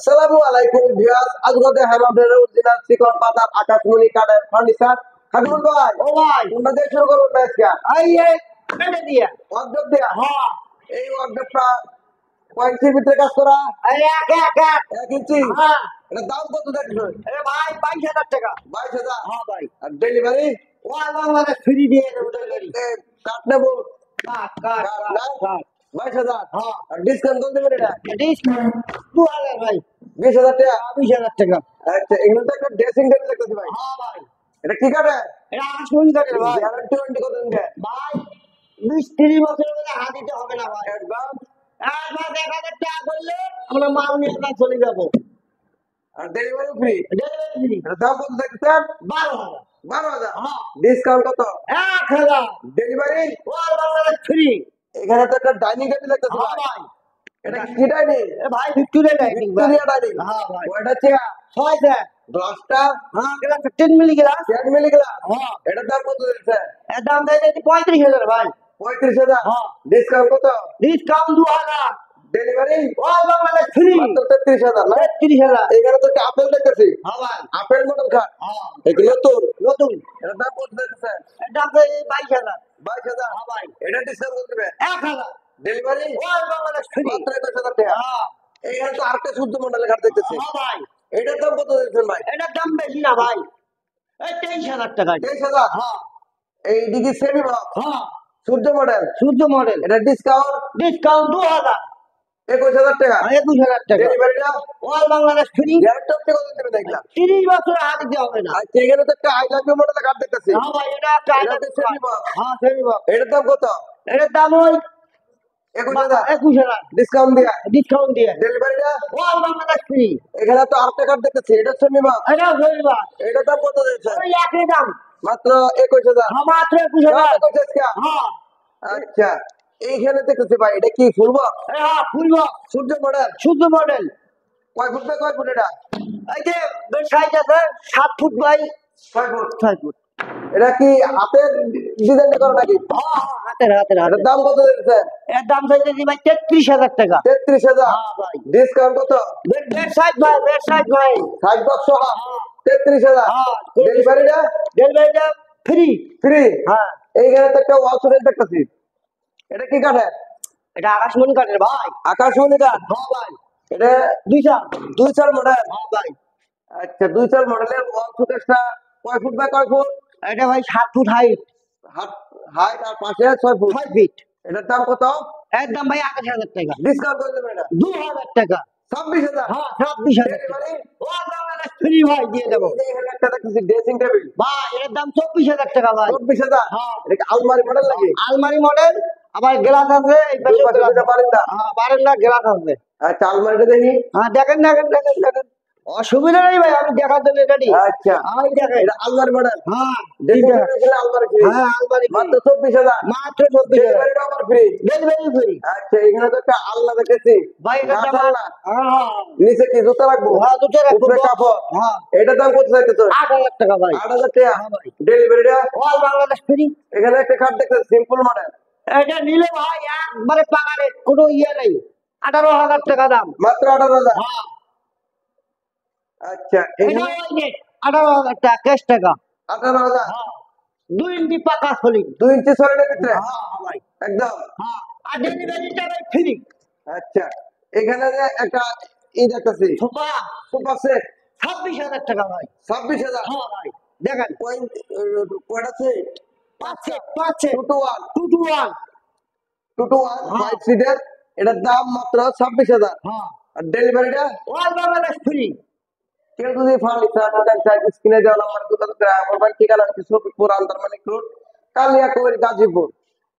আসসালামু আলাইকুম ভিউয়ার্স, আজকে দেখাবো আপনাদের অরিজিনাল চিকন পাতার আকাশমণি কাঠের ফার্নিচার। খাদুল ভাই, ও ভাই, তোমরা দিয়ে শুরু করবো আজকে। এই কেটে দিয়া ওয়ার্ডরোব দিয়া। হ্যাঁ, এই ওয়ার্ডরোবটা কয় ইঞ্চির ভিতরে কাজ করা? এই এক 1 ইঞ্চি। হ্যাঁ, এটার দাম কত দেখছো? এ ভাই 22,000 টাকা। 22,000। হ্যাঁ ভাই, আর ডেলিভারি? ও বাংলাদেশ ফ্রি দিয়ে দেবো ডেলিভারি। কাঠ নেবো? কাট কাঠ না? 22,000। হ্যাঁ, আর ডিসকাউন্ট কত দেবেন এটা? ডিসকাউন্ট 2000 ভাই, 20,000 টাকা। 20,000 টাকা। আচ্ছা, এগুলো তো একটা ড্রেসিং টেবিল দেখতেছি ভাই। হ্যাঁ ভাই, এটা কি কাঠে? এটা আসল কাটে ভাই। গ্যারান্টি ওয়ারেন্টি কত দিন? ভাই 20-30 বছরের মধ্যে হাত দিতে হবে না ভাই। একদম। একবার 1000 টাকা করলে আমরা মাল নিয়ে আমরা চলে যাবো। আর ডেলিভারি ফ্রি? Delivery free. এটার দাম কত দেখতেছেন? 12,000। 12,000। হ্যাঁ, ডিসকাউন্ট কত? 1000। ডেলিভারি? ও বাংলাদেশ ফ্রি। এখানে তো একটা ডাইনিং টেবিল দেখতেছি হ্যাঁ ভাই। ভাই, এটা কি ডাইনিং? এ ভাই ভিক্টোরিয়া ডাইনিং ভাই। Victoria dining. হ্যাঁ ভাই, কয়টা চেয়ার? 6টা। গ্লাসটা? হ্যাঁ, glass 10 milli glass. 10 milli glass. হ্যাঁ, এটার দাম কত দিচ্ছে? এর দাম দেয় 35,000 ভাই। 35,000। হ্যাঁ, ডিসকাউন্ট কত? ডিসকাউন্ট 2000। ডেলিভারি? ও বাংলাদেশ ফ্রি। মাত্র 33,000 না? 33,000। এখানে তো একটা আপেল দেখতেছি। হ্যাঁ ভাই, আপেল মডেল খাট। হ্যাঁ, এগুলো তো নতুন। এটার দাম কত দিচ্ছে? এর দাম দেয় 22,000। 22,000। হ্যাঁ ভাই, এটা ডিসকাউন্ট কত দিবে? 1000। ডেলিভারি? ও বাংলাদেশ ফ্রি। মাত্র 21,000 টাকা। হ্যাঁ, এখানে তো আরেকটা শুদ্ধ মডেলের খাট দেখতেছি। হ্যাঁ ভাই, এটার দাম কত দিচ্ছেন ভাই? এটার দাম বেশি না ভাই, এই 23,000 টাকা। 23,000। হ্যাঁ, এই ডিগি সেমি বক্স হ্যাঁ, সূর্য মডেল। সূর্য মডেল। এটা ডিসকাউন্ট ডিসকাউন্ট 2000। 21,000 টাকা। 21,000 টাকা। ডেলিভারিটা অল বাংলাদেশ ফ্রি। গ্যারান্টি কত দেবে দেখলাম। 30 বছর হাত দিতে হবে না। আর এখানে তো একটা আই লাভ ইউ মডেলের কার্ড দেখতেছি। হ্যাঁ ভাই, এটা চাইনা এটা সেমি বক্স। হ্যাঁ সেমি বক্স। এটার দাম কত? এটার দাম ওই 21,000। 21,000 ডিসকাউন্ট দিয়া। ডিসকাউন্ট দিয়ে। ডেলিভারিটা? All Bangladesh free. এখানে তো আরেকটা কার্ড দেখতেছি। এটা সেমি বক্স। এটা সেমি বক্স। এটার দাম কত দিচ্ছে? ওই একই দাম। মাত্র 21,000। হ্যাঁ, মাত্র 21,000। হ্যাঁ, আচ্ছা, এইখানে দেখতেছি ভাই, এটা কি ফুল বক্স? হ্যাঁ ফুল বক্স। সূর্য মডেল। সূর্য মডেল। কয় ফুট বাই কয় ফুট এটা? এই যে সাইজ আছে 7 ফুট বাই 6 ফুট। 6 ফুট। এটা কি হাতের ডিজাইন করা নাকি? হ্যাঁ, হাতের হাতের হাতের। এটার দাম কত দিচ্ছে? এর দাম চাইতেছি ভাই 33,000 টাকা। 33,000। হ্যাঁ ভাই, ডিসকাউন্ট কত? বেড সাইজ ভাই, বেড সাইজ ভাই। 60 বক্স সহ হ্যাঁ, 33,000। হ্যাঁ, ডেলিভারিটা? ডেলিভারিটা ফ্রি। ফ্রি। হ্যাঁ, এইখানে তো একটা ওয়াল শোকেস দেখতেছি। এটা কি কাঠের? এটা আকাশমণি কাঠের ভাই। আকাশমণি কাঠ। হ্যাঁ ভাই, এটা 2 2 মডেল। হ্যাঁ ভাই, আচ্ছা, 2 মডেলের ওয়াল শোকেসটা কয় ফুট বাই কয় ফুট? এটা ভাই 7 ফুট হাইট, হাইট আর পাশে 6 ফুট। 6 ফিট। এটার দাম কত? এর দাম ভাই 28,000 টাকা। ডিসকাউন্ট করে দেবেন এটা? 2,000 টাকা। 26,000। হ্যাঁ, 26,000 টাকা। ডেলিভারি? ও বাংলাদেশ ফ্রি ভাই দিয়ে দেবো। এখানে একটা দেখতেছি ড্রেসিং টেবিল। ভাই এর দাম 24,000 টাকা ভাই। 24,000। হ্যাঁ, এটা কি আলমারি মডেল নাকি? আলমারি মডেল। আবার গ্লাস আছে, এই দুই পাশে পাশে গ্লাস দুটো বারান্দা। হ্যাঁ, বারান্দা গ্লাস আছে। আচ্ছা, আলমারিটা দেখি। হ্যাঁ, দেখেন দেখেন দেখেন দেখেন, অসুবিধা নেই ভাই, আমি দেখার জন্য রেডি। আচ্ছা, আমি দেখেন। এটা আলমারি মডেল। হ্যাঁ, ড্রেসিং এইটা। টেবিল ছিল আলমারি ফ্রি। হ্যাঁ, আলমারি মাত্র 24,000। মাত্র 24,000। ডেলিভারিটা আবার ফ্রি। Delivery free. আচ্ছা, এখানে তো একটা আলনা দেখেছি। ভাই এটা গাছ দাম আলনা। হ্যাঁ, নিচে কি জুতা রাখবো? হ্যাঁ দুটো রাখবো। উপরে কাপড়। হ্যাঁ, এটার দাম কত চাইতেছো? 8,000 টাকা ভাই। 8,000 টাকা। হ্যাঁ ভাই, ডেলিভারিটা? All Bangladesh free. এখানে একটা খাট দেখতেছি সিম্পল মডেল। এটা নিলে ভাই একবারে পাকারে, কোনো ইয়ে নেই। 18,000 টাকা দাম। মাত্র 18,000। হ্যাঁ, আচ্ছা, এটা এখানে ওই যে 18,000 টাকা ক্যাশ টাকা। 18,000। হ্যাঁ, 2 ইঞ্চি পাকা সলিড। 2 ইঞ্চি সলিডের ভিতরে হ্যাঁ ভাই, একদম। হ্যাঁ, আর ডেলিভারিটা ভাই ফ্রি। আচ্ছা, এখানে যে একটা ই দেখতেছি সোফা সোফা সেট 26,000 টাকা ভাই। 26,000। হ্যাঁ ভাই, দেখেন কয়টা আছে? পাচ্ছে পাচ্ছে 2 to 1। 2 to 1। 2 to 1 5 সিটের। এটার দাম মাত্র 26,000। হ্যাঁ, আর ডেলিভারিটা? All Bangladesh free. কেউ যদি ফার্নিচার নিতে চায় স্ক্রিনে দেওয়া নাম্বার যোগাযোগ করে আমার ঠিকানা হচ্ছে শফিপুর আন্তর্মানিক রোড, কালিয়াকৈর, গাজীপুর।